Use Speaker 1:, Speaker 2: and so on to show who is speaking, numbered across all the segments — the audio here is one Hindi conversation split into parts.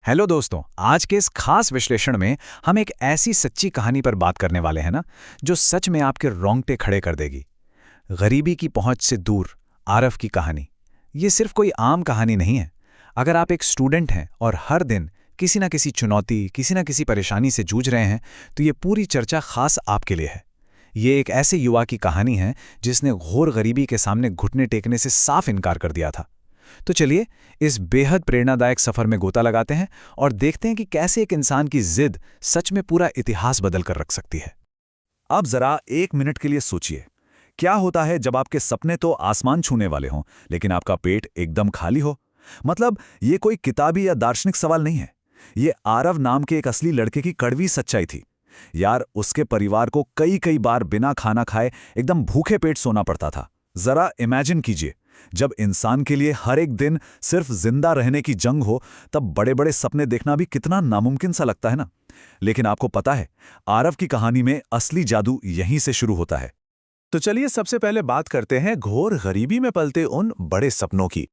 Speaker 1: हेलो दोस्तों, आज के इस खास विश्लेषण में हम एक ऐसी सच्ची कहानी पर बात करने वाले हैं ना, जो सच में आपके रोंगटे खड़े कर देगी। गरीबी की पहुंच से दूर, आरव की कहानी। ये सिर्फ कोई आम कहानी नहीं है। अगर आप एक स्टूडेंट हैं और हर दिन किसी ना किसी चुनौती, किसी ना किसी परेशानी से जूझ रहे हैं, तो ये पूरी चर्चा खास आपके लिए है। ये एक ऐसे युवा की कहानी है जिसने घोर गरीबी के सामने घुटने टेकने से साफ इनकार कर दिया था। तो चलिए, इस बेहद प्रेरणादायक सफर में गोता लगाते हैं और देखते हैं कि कैसे एक इंसान की जिद सच में पूरा इतिहास बदल कर रख सकती है।
Speaker 2: अब जरा एक मिनट के लिए सोचिए, क्या होता है जब आपके सपने तो आसमान छूने वाले हों, लेकिन आपका पेट एकदम खाली हो। मतलब ये कोई किताबी या दार्शनिक सवाल नहीं है। ये आरव नाम के एक असली लड़के की कड़वी सच्चाई थी। यार, उसके परिवार को कई कई बार बिना खाना खाए एकदम भूखे पेट सोना पड़ता था। जरा इमेजिन कीजिए, जब इंसान के लिए हर एक दिन सिर्फ जिंदा रहने की जंग हो, तब बड़े बड़े सपने देखना भी कितना नामुमकिन सा लगता है ना। लेकिन आपको पता है, आरव की कहानी में असली जादू यहीं से शुरू होता है। तो चलिए सबसे पहले बात करते हैं घोर गरीबी में पलते उन बड़े सपनों की।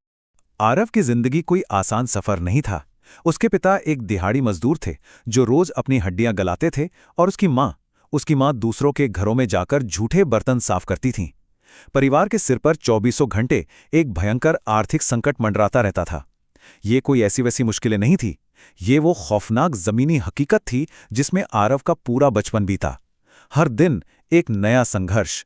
Speaker 2: आरव की जिंदगी कोई आसान सफर नहीं था। उसके पिता एक दिहाड़ी मजदूर थे जो रोज अपनी हड्डियां गलाते थे, और उसकी माँ दूसरों के घरों में जाकर झूठे बर्तन साफ करती थीं। परिवार के सिर पर चौबीसों घंटे एक भयंकर आर्थिक संकट मंडराता रहता था। ये कोई ऐसी वैसी मुश्किलें नहीं थी। ये वो खौफनाक जमीनी हकीकत थी जिसमें आरव का पूरा बचपन बीता। हर दिन एक नया संघर्ष।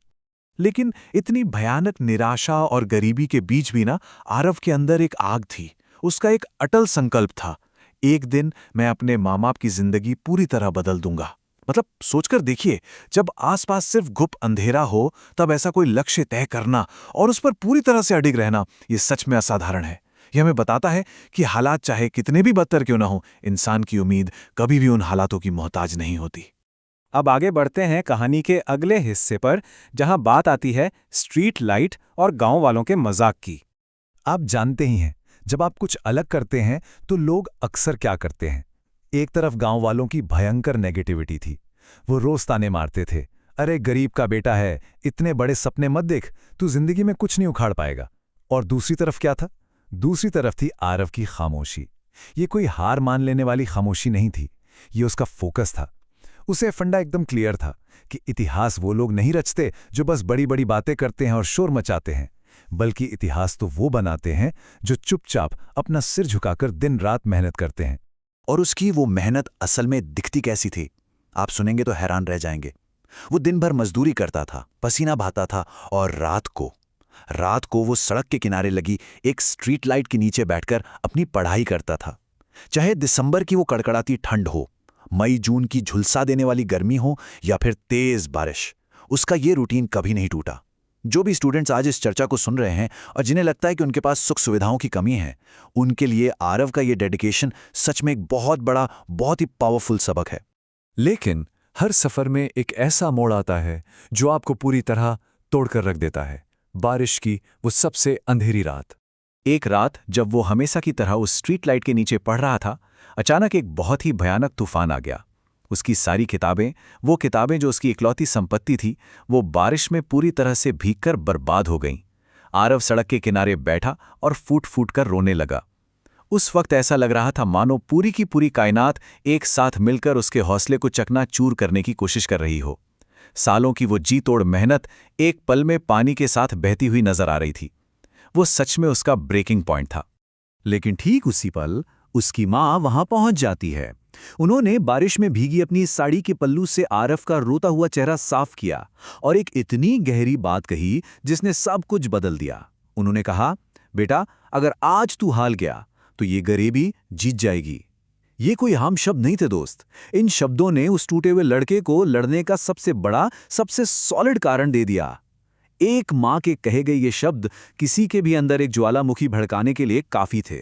Speaker 2: लेकिन इतनी भयानक निराशा और गरीबी के बीच भी ना, आरव के अंदर एक आग थी। उसका एक अटल संकल्प था, एक दिन मैं अपने माँ बाप की जिंदगी पूरी तरह बदल दूंगा। मतलब सोचकर देखिए, जब आसपास सिर्फ घुप अंधेरा हो, तब ऐसा कोई लक्ष्य तय करना और उस पर पूरी तरह से अडिग रहना, ये सच में असाधारण है। यह हमें बताता है कि हालात चाहे कितने भी बदतर क्यों ना हो, इंसान की उम्मीद कभी भी उन हालातों की मोहताज नहीं होती।
Speaker 1: अब आगे बढ़ते हैं कहानी के अगले हिस्से पर, जहां बात आती है स्ट्रीट लाइट और गांव वालों के मजाक की।
Speaker 2: आप जानते ही हैं, जब आप कुछ अलग करते हैं तो लोग अक्सर क्या करते हैं। एक तरफ गांव वालों की भयंकर नेगेटिविटी थी। वो रोज ताने मारते थे, अरे गरीब का बेटा है, इतने बड़े सपने मत देख, तू जिंदगी में कुछ नहीं उखाड़ पाएगा। और दूसरी तरफ क्या था? दूसरी तरफ थी आरव की खामोशी। ये कोई हार मान लेने वाली खामोशी नहीं थी, ये उसका फोकस था। उसे फंडा एकदम क्लियर था कि इतिहास वो लोग नहीं रचते जो बस बड़ी बड़ी बातें करते हैं और शोर मचाते हैं, बल्कि इतिहास तो वो बनाते हैं जो चुपचाप अपना सिर झुकाकर दिन रात मेहनत करते हैं। और उसकी वो मेहनत असल में दिखती कैसी थी, आप सुनेंगे तो हैरान रह जाएंगे। वो दिन भर मजदूरी करता था, पसीना बहाता था, और रात को वो सड़क के किनारे लगी एक स्ट्रीट लाइट के नीचे बैठकर अपनी पढ़ाई करता था। चाहे दिसंबर की वो कड़कड़ाती ठंड हो, मई जून की झुलसा देने वाली गर्मी हो, या फिर तेज बारिश, उसका ये रूटीन कभी नहीं टूटा। जो भी स्टूडेंट्स आज इस चर्चा को सुन रहे हैं और जिन्हें लगता है कि उनके पास सुख सुविधाओं की कमी है, उनके लिए आरव का ये डेडिकेशन सच में एक बहुत बड़ा, बहुत ही पावरफुल सबक है। लेकिन हर सफर में एक ऐसा मोड़ आता है जो आपको पूरी तरह तोड़कर रख देता है। बारिश की वो सबसे अंधेरी रात। एक रात जब वो हमेशा की तरह उस स्ट्रीट लाइट के नीचे पढ़ रहा था, अचानक एक बहुत ही भयानक तूफान आ गया। उसकी सारी किताबें, वो किताबें जो उसकी इकलौती संपत्ति थी, वो बारिश में पूरी तरह से भीगकर बर्बाद हो गईं। आरव सड़क के किनारे बैठा और फूट फूट कर रोने लगा। उस वक्त ऐसा लग रहा था मानो पूरी की पूरी कायनात एक साथ मिलकर उसके हौसले को चकनाचूर करने की कोशिश कर रही हो। सालों की वो जी तोड़ मेहनत एक पल में पानी के साथ बहती हुई नजर आ रही थी। वो सच में उसका ब्रेकिंग पॉइंट था। लेकिन ठीक उसी पल उसकी माँ वहां पहुंच जाती है। उन्होंने बारिश में भीगी अपनी साड़ी के पल्लू से आरव का रोता हुआ चेहरा साफ किया और एक इतनी गहरी बात कही जिसने सब कुछ बदल दिया। उन्होंने कहा, बेटा, अगर आज तू हार गया तो ये गरीबी जीत जाएगी। ये कोई आम शब्द नहीं थे दोस्त। इन शब्दों ने उस टूटे हुए लड़के को लड़ने का सबसे बड़ा, सबसे सॉलिड कारण दे दिया। एक माँ के कहे गए ये शब्द किसी के भी अंदर एक ज्वालामुखी भड़काने के लिए काफी थे।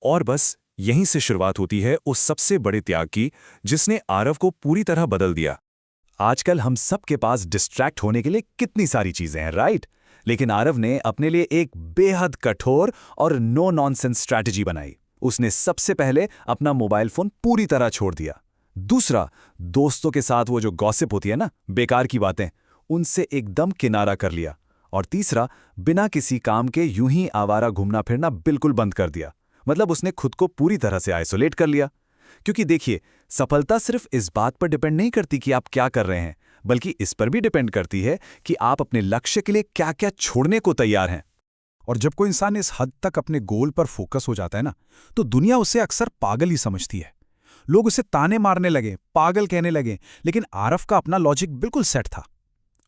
Speaker 2: और बस यहीं से शुरुआत होती है उस सबसे बड़े त्याग की, जिसने आरव को पूरी तरह बदल दिया। आजकल हम सबके पास डिस्ट्रैक्ट होने के लिए कितनी सारी चीजें हैं, राइट? लेकिन आरव ने अपने लिए एक बेहद कठोर और नो नॉनसेंस स्ट्रैटेजी बनाई। उसने सबसे पहले अपना मोबाइल फोन पूरी तरह छोड़ दिया। दूसरा, दोस्तों के साथ वो जो गॉसिप होती है ना, बेकार की बातें, उनसे एकदम किनारा कर लिया। और तीसरा, बिना किसी काम के यूं ही आवारा घूमना फिरना बिल्कुल बंद कर दिया। मतलब उसने खुद को पूरी तरह से आइसोलेट कर लिया। क्योंकि देखिए, सफलता सिर्फ इस बात पर डिपेंड नहीं करती कि आप क्या कर रहे हैं, बल्कि इस पर भी डिपेंड करती है कि आप अपने लक्ष्य के लिए क्या-क्या छोड़ने को तैयार हैं।
Speaker 3: और जब कोई इंसान इस हद तक अपने गोल पर फोकस हो जाता है ना, तो दुनिया उसे अक्सर पागल ही समझती है। लोग उसे ताने मारने लगे, पागल कहने लगे, लेकिन आरफ का अपना लॉजिक बिल्कुल सेट था।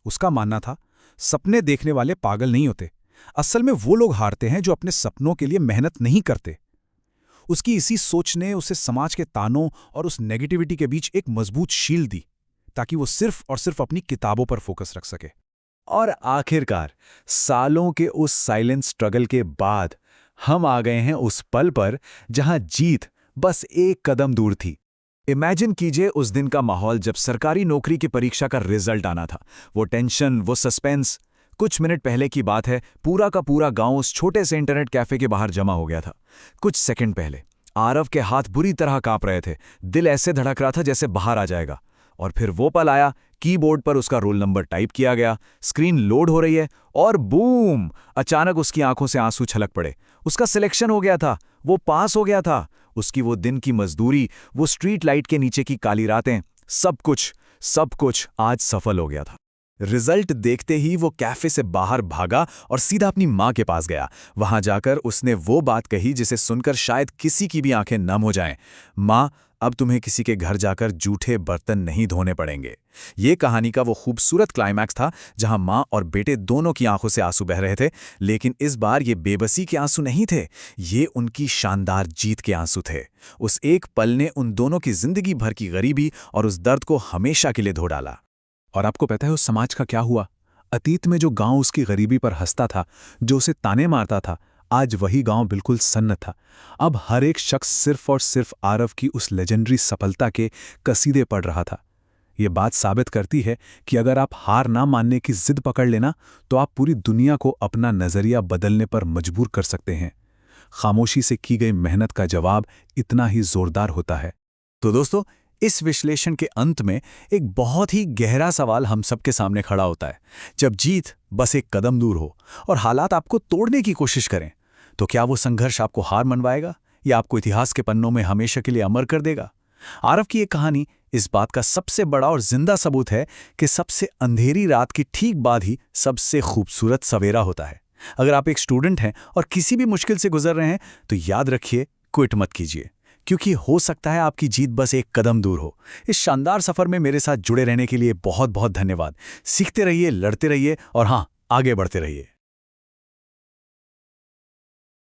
Speaker 3: उसका मानना था, सपने देखने वाले पागल नहीं होते, असल में वो लोग हारते हैं जो अपने सपनों के लिए मेहनत नहीं करते। उसकी इसी सोच ने उसे समाज के तानों और उस नेगेटिविटी के बीच एक मजबूत शील्ड दी, ताकि वो सिर्फ और सिर्फ अपनी किताबों पर फोकस रख सके।
Speaker 2: और आखिरकार सालों के उस साइलेंट स्ट्रगल के बाद हम आ गए हैं उस पल पर जहां जीत बस एक कदम दूर थी। इमेजिन कीजिए उस दिन का माहौल जब सरकारी नौकरी की परीक्षा का रिजल्ट आना था। वो टेंशन, वो सस्पेंस। कुछ मिनट पहले की बात है, पूरा का पूरा गांव उस छोटे से इंटरनेट कैफे के बाहर जमा हो गया था। कुछ सेकंड पहले आरव के हाथ बुरी तरह कांप रहे थे, दिल ऐसे धड़क रहा था जैसे बाहर आ जाएगा। और फिर वो पल आया, कीबोर्ड पर उसका रोल नंबर टाइप किया गया, स्क्रीन लोड हो रही है और बूम! अचानक उसकी आंखों से आंसू छलक पड़े। उसका सिलेक्शन हो गया था, वो पास हो गया था। उसकी वो दिन की मजदूरी, वो स्ट्रीट लाइट के नीचे की काली रातें, सब कुछ आज सफल हो गया था। रिजल्ट देखते ही वो कैफे से बाहर भागा और सीधा अपनी माँ के पास गया। वहां जाकर उसने वो बात कही जिसे सुनकर शायद किसी की भी आंखें नम हो जाएं। माँ, अब तुम्हें किसी के घर जाकर जूठे बर्तन नहीं धोने पड़ेंगे। ये कहानी का वो खूबसूरत क्लाइमैक्स था जहां माँ और बेटे दोनों की आंखों से आंसू बह रहे थे, लेकिन इस बार ये बेबसी के आंसू नहीं थे, ये उनकी शानदार जीत के आंसू थे। उस एक पल ने उन दोनों की जिंदगी भर की गरीबी और उस दर्द को हमेशा के लिए धो डाला।
Speaker 3: और आपको पता है उस समाज का क्या हुआ? अतीत में जो गांव उसकी गरीबी पर हंसता था, जो उसे ताने मारता था, आज वही गांव बिल्कुल सन्न था। अब हर एक शख्स सिर्फ और सिर्फ आरव की उस लेजेंडरी सफलता के कसीदे पढ़ रहा था। ये बात साबित करती है कि अगर आप हार ना मानने की जिद पकड़ लेना, तो आप पूरी दुनिया को अपना नजरिया बदलने पर मजबूर कर सकते हैं। खामोशी से की गई मेहनत का जवाब इतना ही जोरदार होता है।
Speaker 2: तो दोस्तों, इस विश्लेषण के अंत में एक बहुत ही गहरा सवाल हम सबके सामने खड़ा होता है। जब जीत बस एक कदम दूर हो और हालात आपको तोड़ने की कोशिश करें, तो क्या वो संघर्ष आपको हार मनवाएगा या आपको इतिहास के पन्नों में हमेशा के लिए अमर कर देगा? आरव की ये कहानी इस बात का सबसे बड़ा और जिंदा सबूत है कि सबसे अंधेरी रात की ठीक बाद ही सबसे खूबसूरत सवेरा होता है। अगर आप एक स्टूडेंट हैं और किसी भी मुश्किल से गुजर रहे हैं, तो याद रखिए, क्विट मत कीजिए, क्योंकि हो सकता है आपकी जीत बस एक कदम दूर हो। इस शानदार सफर में मेरे साथ जुड़े रहने के लिए बहुत बहुत धन्यवाद। सीखते रहिए, लड़ते रहिए और हाँ, आगे बढ़ते रहिए।